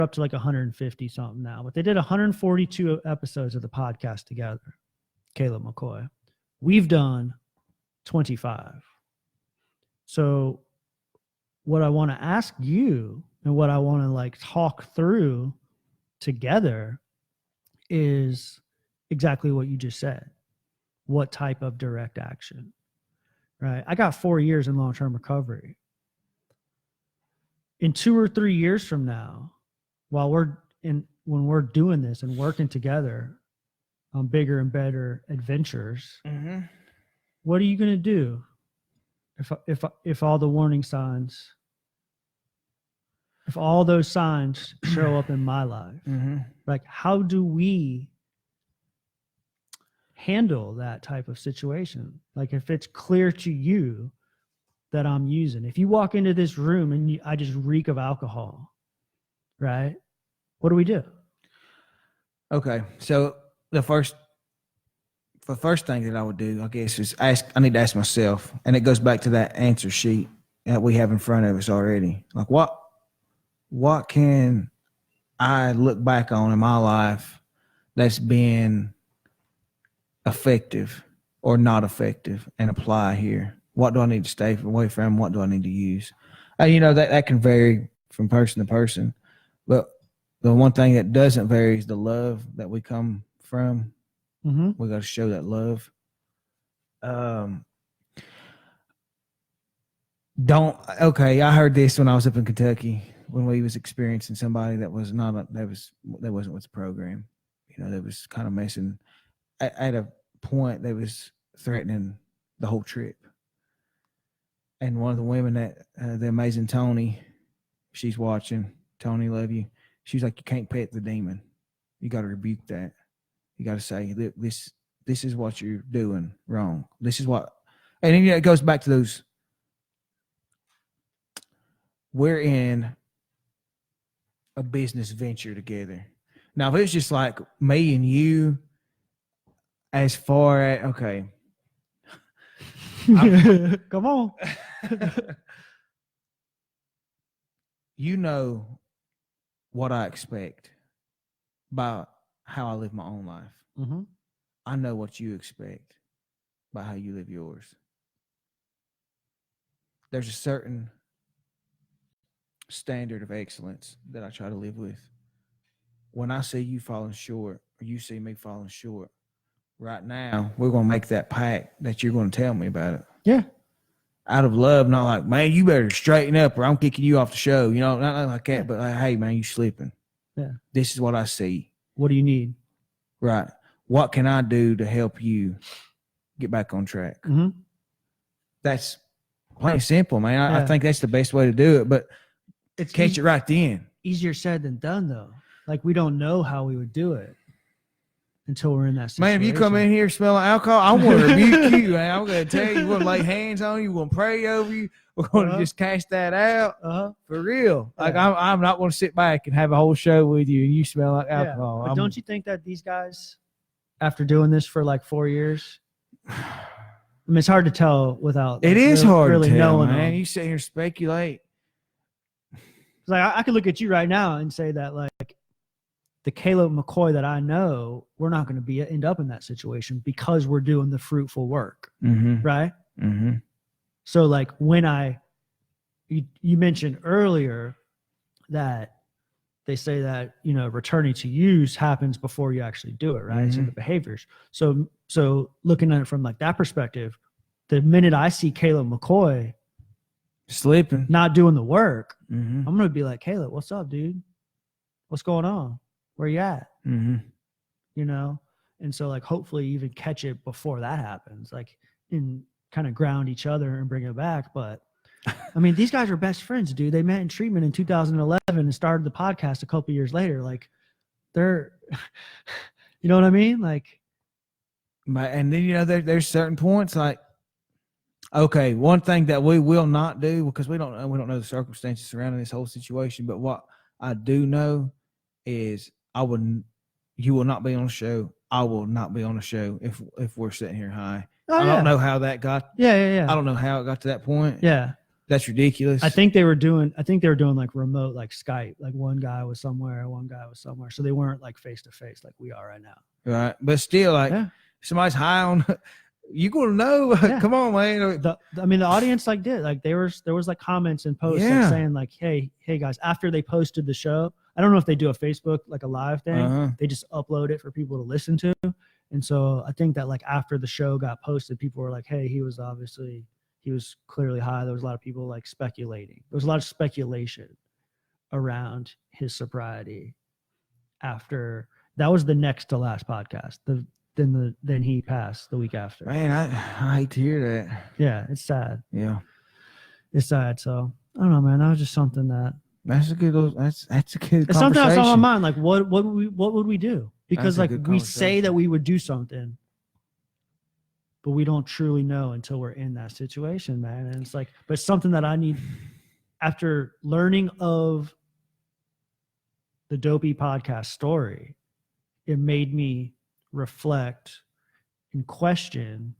up to like 150 something now, but they did 142 episodes of the podcast together. Katelyn McCoy. We've done 25. So what I want to ask you and what I want to like talk through together is exactly what you just said. What type of direct action, right? I got 4 years in long-term recovery. In 2 or 3 years from now, when we're doing this and working together on bigger and better adventures, what are you going to do if all the warning signs, if all those signs show up in my life? Like, how do we handle that type of situation? Like, if it's clear to you that I'm using, if you walk into this room and I just reek of alcohol, right? What do we do? Okay. So the first thing that I would do, I guess, is I need to ask myself, and it goes back to that answer sheet that we have in front of us already. Like, what can I look back on in my life that's been effective or not effective and apply here? What do I need to stay away from? What do I need to use? That can vary from person to person, but the one thing that doesn't vary is the love that we come from. We got to show that love. I heard this when I was up in Kentucky when we was experiencing somebody that wasn't with the program. That was kind of messing. At a point, they was threatening the whole trip. And one of the women that the amazing Tony, she's watching. Tony, love you. She's like, you can't pet the demon. You got to rebuke that. You got to say, this is what you're doing wrong. This is what, and then it goes back to those. We're in a business venture together. Now, if it's just like me and you, as far as, okay. Come on. You know what I expect by how I live my own life. I know what you expect by how you live yours. There's a certain standard of excellence that I try to live with. When I see you falling short, or you see me falling short, right now, we're going to make that pact that you're going to tell me about it. Yeah. Out of love, not like, man, you better straighten up or I'm kicking you off the show. Not like that, but like, hey, man, you slipping. Yeah. This is what I see. What do you need? Right. What can I do to help you get back on track? That's plain simple, man. I think that's the best way to do it, but it's catch it right then. Easier said than done, though. Like, we don't know how we would do it until we're in that situation. Man, if you come in here smelling alcohol, I want to rebuke you, man. I'm going to tell you, we're going to lay hands on you. We're going to pray over you. We're going to just cast that out for real. Like, I'm not going to sit back and have a whole show with you and you smell like alcohol. But don't you think that these guys, after doing this for like 4 years, I mean, it's hard to tell without. It is hard really to tell, knowing man. them. You sit here and speculate. Like, I could look at you right now and say that, like, the Katelyn McCoy that I know, we're not going to end up in that situation because we're doing the fruitful work, right? So, like, when you mentioned earlier that they say that, returning to use happens before you actually do it, right? So the behaviors. So looking at it from like that perspective, the minute I see Katelyn McCoy slipping, not doing the work, I'm going to be like, Kayla, what's up, dude? What's going on? Where you at? And so, like, hopefully even catch it before that happens, like, and kind of ground each other and bring it back. But I mean, these guys are best friends, dude. They met in treatment in 2011 and started the podcast a couple years later. Like, they're, you know what I mean? Like, and then, there's certain points like, okay, one thing that we will not do, because we don't know the circumstances surrounding this whole situation, but what I do know is you will not be on the show. I will not be on the show if we're sitting here high. I don't know how that got. Yeah. I don't know how it got to that point. Yeah. That's ridiculous. I think they were doing like remote, like Skype. Like one guy was somewhere, so they weren't like face to face like we are right now. Right, but still, like somebody's high on. You gonna know? Come on, man. The audience like did like there was like comments and posts like saying like, hey guys, after they posted the show, I don't know if they do a Facebook like a live thing. They just upload it for people to listen to, and so I think that like after the show got posted, people were like, hey, he was clearly high. There was a lot of people like speculating. There was a lot of speculation around his sobriety after that was the next to last podcast. Then he passed the week after. Man, I hate to hear that. Yeah, it's sad. Yeah, it's sad. So I don't know, man. That was just something that's a good. That's a good. It's something that's on my mind. Like, what would we do? Because like we say that we would do something, but we don't truly know until we're in that situation, man. And it's like, but it's something that I need after learning of the Dopey podcast story. It made me reflect and question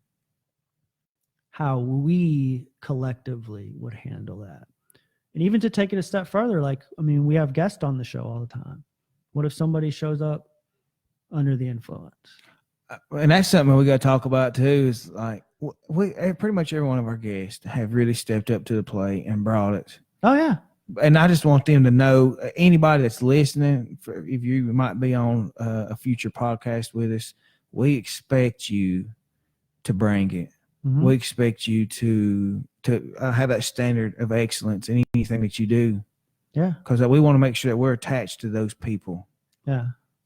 how we collectively would handle that. And even to take it a step further, like, I mean, we have guests on the show all the time. What if somebody shows up under the influence? And that's something we got to talk about too, is like we pretty much every one of our guests have really stepped up to the plate and brought it. Oh yeah. And I just want them to know, anybody that's listening, if you might be on a future podcast with us, we expect you to bring it. Mm-hmm. We expect you to have that standard of excellence in anything that you do. Yeah. Because we want to make sure that we're attached to those people. Yeah.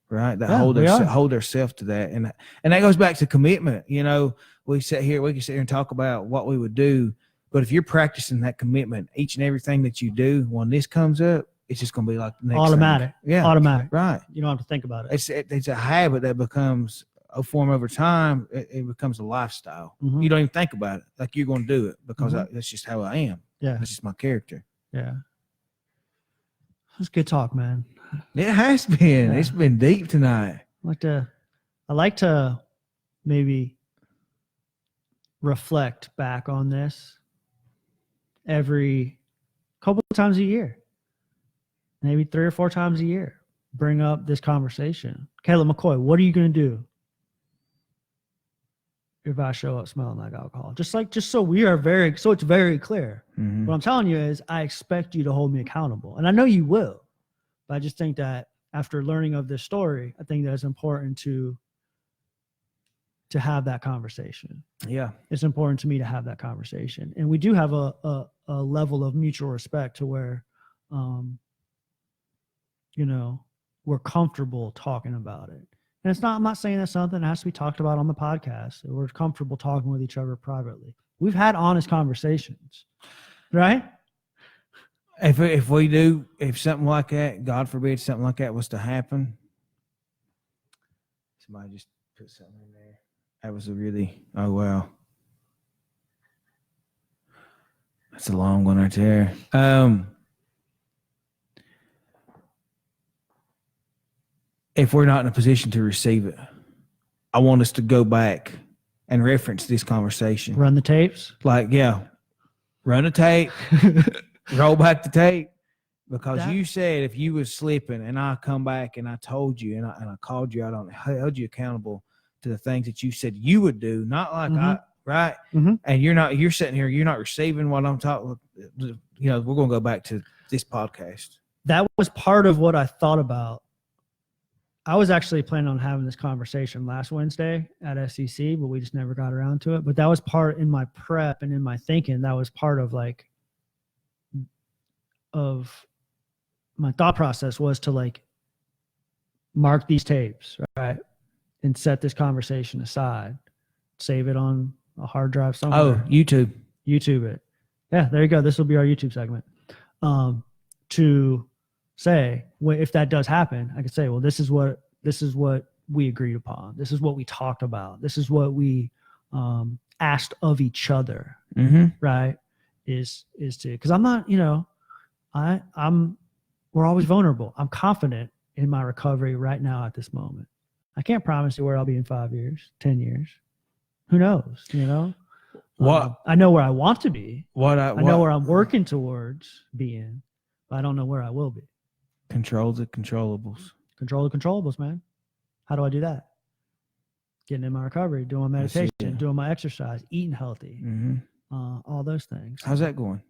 Right. That hold themselves to that. And that goes back to commitment. You know, we can sit here and talk about what we would do. But if you're practicing that commitment, each and everything that you do, when this comes up, it's just going to be like the next automatic. Thing. Yeah. Automatic. Right. You don't have to think about it. It's a habit that becomes a form over time. It becomes a lifestyle. Mm-hmm. You don't even think about it. Like you're going to do it because that's just how I am. Yeah. That's just my character. Yeah. It's good talk, man. It has been. Yeah. It's been deep tonight. I like to maybe reflect back on this every couple of times a year, maybe 3 or 4 times a year. Bring up this conversation. Katelyn McCoy, what are you going to do if I show up smelling like alcohol? Just so it's very clear. Mm-hmm. What I'm telling you is I expect you to hold me accountable, and I know you will. But I just think that after learning of this story, I think that it's important to have that conversation. Yeah. It's important to me to have that conversation. And we do have a level of mutual respect to where, we're comfortable talking about it. And I'm not saying that's something that has to be talked about on the podcast. We're comfortable talking with each other privately. We've had honest conversations, right? If something like that, God forbid, something like that was to happen, somebody just put something in there. That was oh wow. That's a long one right there. If we're not in a position to receive it, I want us to go back and reference this conversation. Run the tapes? Run the tape. Roll back the tape, because you said if you was slipping and I come back and I told you and I called you out on it, held you accountable to the things that you said you would do, not like right? Mm-hmm. And you're sitting here, you're not receiving what I'm talking. We're going to go back to this podcast. That was part of what I thought about. I was actually planning on having this conversation last Wednesday at SEC, but we just never got around to it. But that was part in my prep and in my thinking. That was part of of my thought process was to mark these tapes, right? And set this conversation aside, save it on a hard drive somewhere. Oh, YouTube it. Yeah, there you go. This will be our YouTube segment. To say, if that does happen, I could say, well, this is what we agreed upon. This is what we talked about. This is what we asked of each other, right? Is to, because I'm not, we're always vulnerable. I'm confident in my recovery right now at this moment. I can't promise you where I'll be in 5 years, 10 years. Who knows, What I know where I want to be. I know what where I'm working towards being, but I don't know where I will be. control the controllables. Control the controllables, man. How do I do that? Getting in my recovery, doing my meditation, doing my exercise, eating healthy, Mm-hmm. all those things. How's that going?